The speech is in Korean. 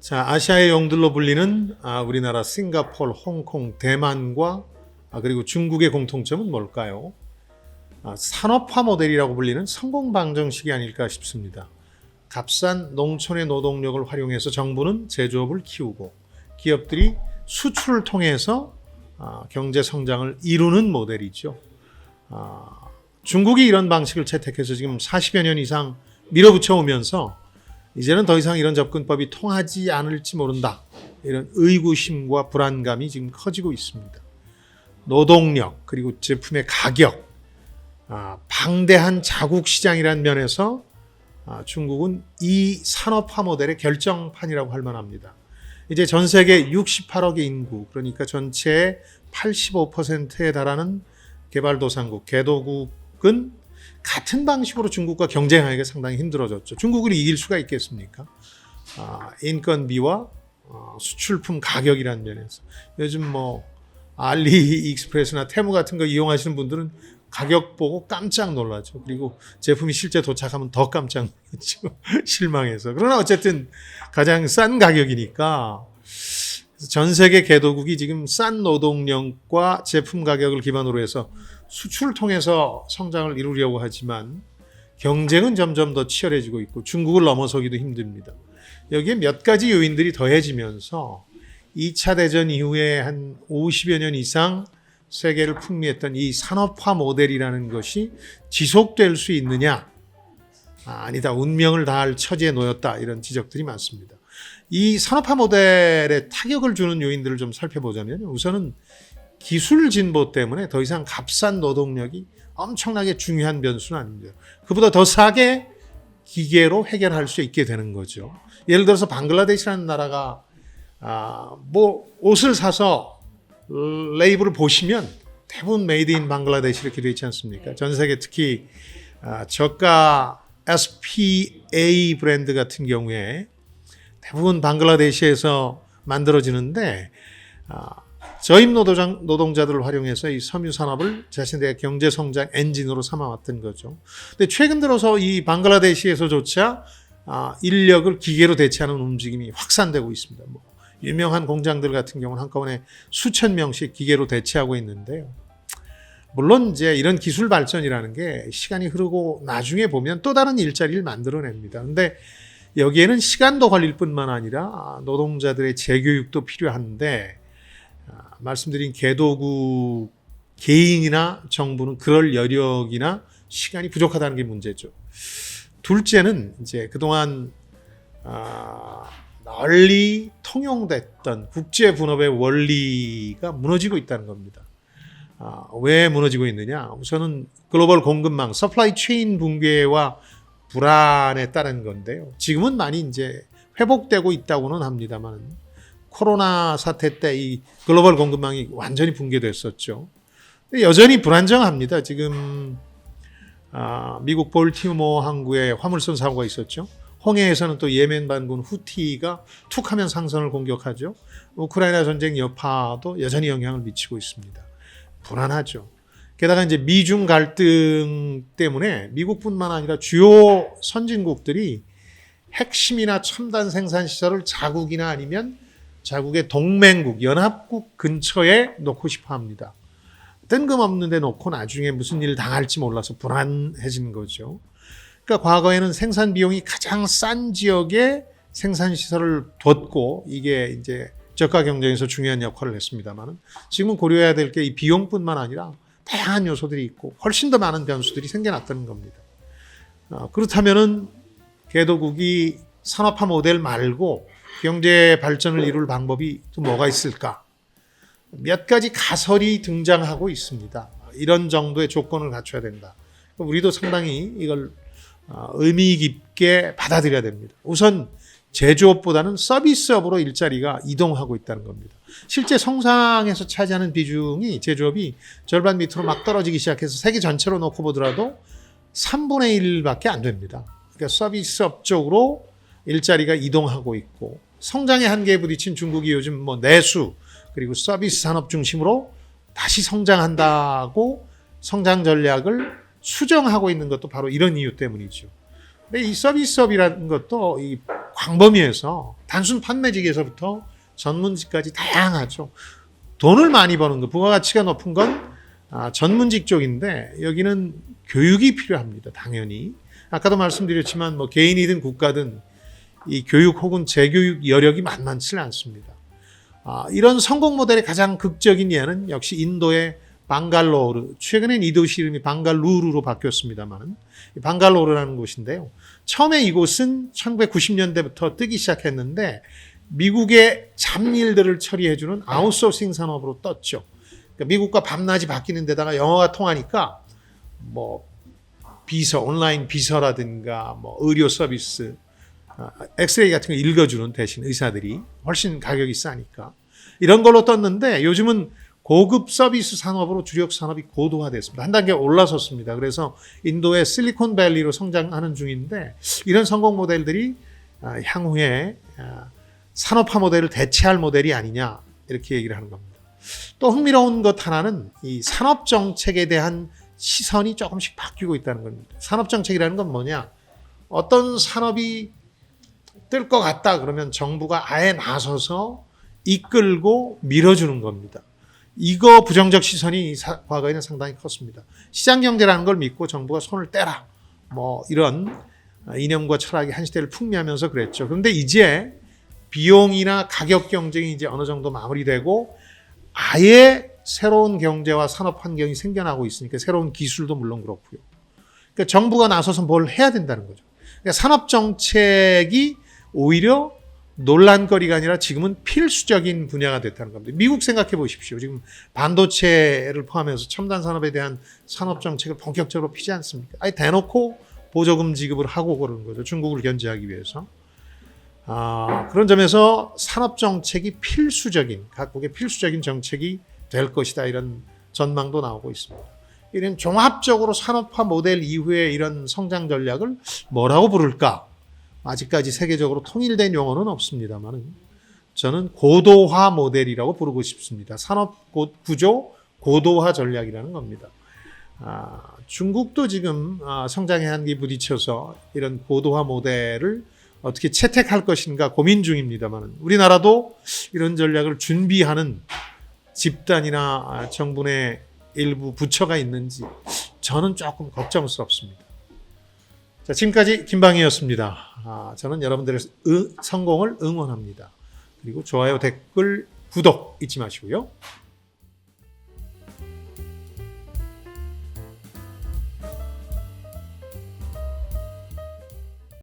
자, 아시아의 영들로 불리는 우리나라, 싱가포르, 홍콩, 대만과 그리고 중국의 공통점은 뭘까요? 산업화 모델이라고 불리는 성공 방정식이 아닐까 싶습니다. 값싼 농촌의 노동력을 활용해서 정부는 제조업을 키우고 기업들이 수출을 통해서 경제 성장을 이루는 모델이죠. 중국이 이런 방식을 채택해서 지금 40여 년 이상 밀어붙여 오면서 이제는 더 이상 이런 접근법이 통하지 않을지 모른다. 이런 의구심과 불안감이 지금 커지고 있습니다. 노동력 그리고 제품의 가격, 방대한 자국 시장이라는 면에서 중국은 이 산업화 모델의 결정판이라고 할 만합니다. 이제 전 세계 68억의 인구, 그러니까 전체의 85%에 달하는 개발도상국, 개도국은 같은 방식으로 중국과 경쟁하기가 상당히 힘들어졌죠. 중국을 이길 수가 있겠습니까? 인건비와 수출품 가격이라는 면에서. 요즘 알리익스프레스나 테무 같은 거 이용하시는 분들은 가격 보고 깜짝 놀라죠. 그리고 제품이 실제 도착하면 더 깜짝 놀라죠. 실망해서. 그러나 어쨌든 가장 싼 가격이니까 전 세계 개도국이 지금 싼 노동력과 제품 가격을 기반으로 해서 수출을 통해서 성장을 이루려고 하지만 경쟁은 점점 더 치열해지고 있고 중국을 넘어서기도 힘듭니다. 여기에 몇 가지 요인들이 더해지면서 2차 대전 이후에 한 50여 년 이상 세계를 풍미했던 이 산업화 모델이라는 것이 지속될 수 있느냐? 아니다. 운명을 다할 처지에 놓였다. 이런 지적들이 많습니다. 이 산업화 모델에 타격을 주는 요인들을 좀 살펴보자면 우선은 기술 진보 때문에 더 이상 값싼 노동력이 엄청나게 중요한 변수는 아닙니다. 그보다 더 싸게 기계로 해결할 수 있게 되는 거죠. 예를 들어서 방글라데시라는 나라가 옷을 사서 레이블을 보시면 대부분 메이드 인 방글라데시 이렇게 되어 있지 않습니까? 전 세계 특히 저가 SPA 브랜드 같은 경우에 대부분 방글라데시에서 만들어지는데 저임 노동자들을 활용해서 이 섬유 산업을 자신들의 경제 성장 엔진으로 삼아왔던 거죠. 근데 최근 들어서 이 방글라데시에서조차 인력을 기계로 대체하는 움직임이 확산되고 있습니다. 유명한 공장들 같은 경우는 한꺼번에 수천 명씩 기계로 대체하고 있는데요. 물론 이제 이런 기술 발전이라는 게 시간이 흐르고 나중에 보면 또 다른 일자리를 만들어냅니다. 근데 여기에는 시간도 걸릴 뿐만 아니라 노동자들의 재교육도 필요한데 말씀드린 개도국 개인이나 정부는 그럴 여력이나 시간이 부족하다는 게 문제죠. 둘째는 이제 그동안 널리 통용됐던 국제 분업의 원리가 무너지고 있다는 겁니다. 왜 무너지고 있느냐? 우선은 글로벌 공급망, 서플라이 체인 붕괴와 불안에 따른 건데요. 지금은 많이 이제 회복되고 있다고는 합니다만 코로나 사태 때 이 글로벌 공급망이 완전히 붕괴됐었죠. 근데 여전히 불안정합니다. 지금 미국 볼티모어 항구에 화물선 사고가 있었죠. 홍해에서는 또 예멘 반군 후티가 툭하면 상선을 공격하죠. 우크라이나 전쟁 여파도 여전히 영향을 미치고 있습니다. 불안하죠. 게다가 이제 미중 갈등 때문에 미국뿐만 아니라 주요 선진국들이 핵심이나 첨단 생산 시설을 자국이나 아니면 자국의 동맹국, 연합국 근처에 놓고 싶어 합니다. 뜬금없는 데 놓고 나중에 무슨 일 당할지 몰라서 불안해지는 거죠. 그러니까 과거에는 생산 비용이 가장 싼 지역에 생산 시설을 뒀고 이게 이제 저가 경쟁에서 중요한 역할을 했습니다만 지금은 고려해야 될 게 이 비용뿐만 아니라 다양한 요소들이 있고 훨씬 더 많은 변수들이 생겨났다는 겁니다. 그렇다면은 개도국이 산업화 모델 말고 경제 발전을 이룰 방법이 또 뭐가 있을까? 몇 가지 가설이 등장하고 있습니다. 이런 정도의 조건을 갖춰야 된다. 우리도 상당히 이걸 의미 깊게 받아들여야 됩니다. 우선 제조업보다는 서비스업으로 일자리가 이동하고 있다는 겁니다. 실제 성장에서 차지하는 비중이 제조업이 절반 밑으로 막 떨어지기 시작해서 세계 전체로 놓고 보더라도 3분의 1밖에 안 됩니다. 그러니까 서비스업 쪽으로 일자리가 이동하고 있고 성장의 한계에 부딪힌 중국이 요즘 내수 그리고 서비스 산업 중심으로 다시 성장한다고 성장 전략을 수정하고 있는 것도 바로 이런 이유 때문이죠. 근데 이 서비스업이라는 것도 이 광범위해서 단순 판매직에서부터 전문직까지 다양하죠. 돈을 많이 버는 거, 부가가치가 높은 건 전문직 쪽인데 여기는 교육이 필요합니다. 당연히. 아까도 말씀드렸지만 뭐 개인이든 국가든 이 교육 혹은 재교육 여력이 만만치 않습니다. 이런 성공 모델의 가장 극적인 예는 역시 인도의 방갈로르, 최근엔 이 도시 이름이 방갈루루로 바뀌었습니다만 방갈로르라는 곳인데요. 처음에 이곳은 1990년대부터 뜨기 시작했는데 미국의 잡일들을 처리해주는 아웃소싱 산업으로 떴죠. 그러니까 미국과 밤낮이 바뀌는 데다가 영어가 통하니까 뭐 비서, 온라인 비서라든가 뭐 의료 서비스, 엑스레이 같은 거 읽어주는 대신 의사들이 훨씬 가격이 싸니까 이런 걸로 떴는데 요즘은 고급 서비스 산업으로 주력 산업이 고도화됐습니다. 한 단계 올라섰습니다. 그래서 인도의 실리콘밸리로 성장하는 중인데 이런 성공 모델들이 향후에 산업화 모델을 대체할 모델이 아니냐 이렇게 얘기를 하는 겁니다. 또 흥미로운 것 하나는 이 산업 정책에 대한 시선이 조금씩 바뀌고 있다는 겁니다. 산업 정책이라는 건 뭐냐? 어떤 산업이 뜰 것 같다 그러면 정부가 아예 나서서 이끌고 밀어주는 겁니다. 이거 부정적 시선이 과거에는 상당히 컸습니다. 시장 경제라는 걸 믿고 정부가 손을 떼라. 뭐 이런 이념과 철학이 한 시대를 풍미하면서 그랬죠. 그런데 이제 비용이나 가격 경쟁이 이제 어느 정도 마무리되고 아예 새로운 경제와 산업 환경이 생겨나고 있으니까 새로운 기술도 물론 그렇고요. 그러니까 정부가 나서서 뭘 해야 된다는 거죠. 그러니까 산업 정책이 오히려 논란거리가 아니라 지금은 필수적인 분야가 됐다는 겁니다. 미국 생각해 보십시오. 지금 반도체를 포함해서 첨단 산업에 대한 산업 정책을 본격적으로 피지 않습니까? 아예 대놓고 보조금 지급을 하고 그러는 거죠. 중국을 견제하기 위해서. 그런 점에서 산업 정책이 필수적인, 각국의 필수적인 정책이 될 것이다. 이런 전망도 나오고 있습니다. 이런 종합적으로 산업화 모델 이후에 이런 성장 전략을 뭐라고 부를까? 아직까지 세계적으로 통일된 용어는 없습니다만 저는 고도화 모델이라고 부르고 싶습니다. 산업 구조 고도화 전략이라는 겁니다. 중국도 지금 성장의 한계에 부딪혀서 이런 고도화 모델을 어떻게 채택할 것인가 고민 중입니다만 우리나라도 이런 전략을 준비하는 집단이나 정부의 일부 부처가 있는지 저는 조금 걱정스럽습니다. 자, 지금까지 김방희였습니다. 저는 여러분들의 성공을 응원합니다. 그리고 좋아요, 댓글, 구독 잊지 마시고요.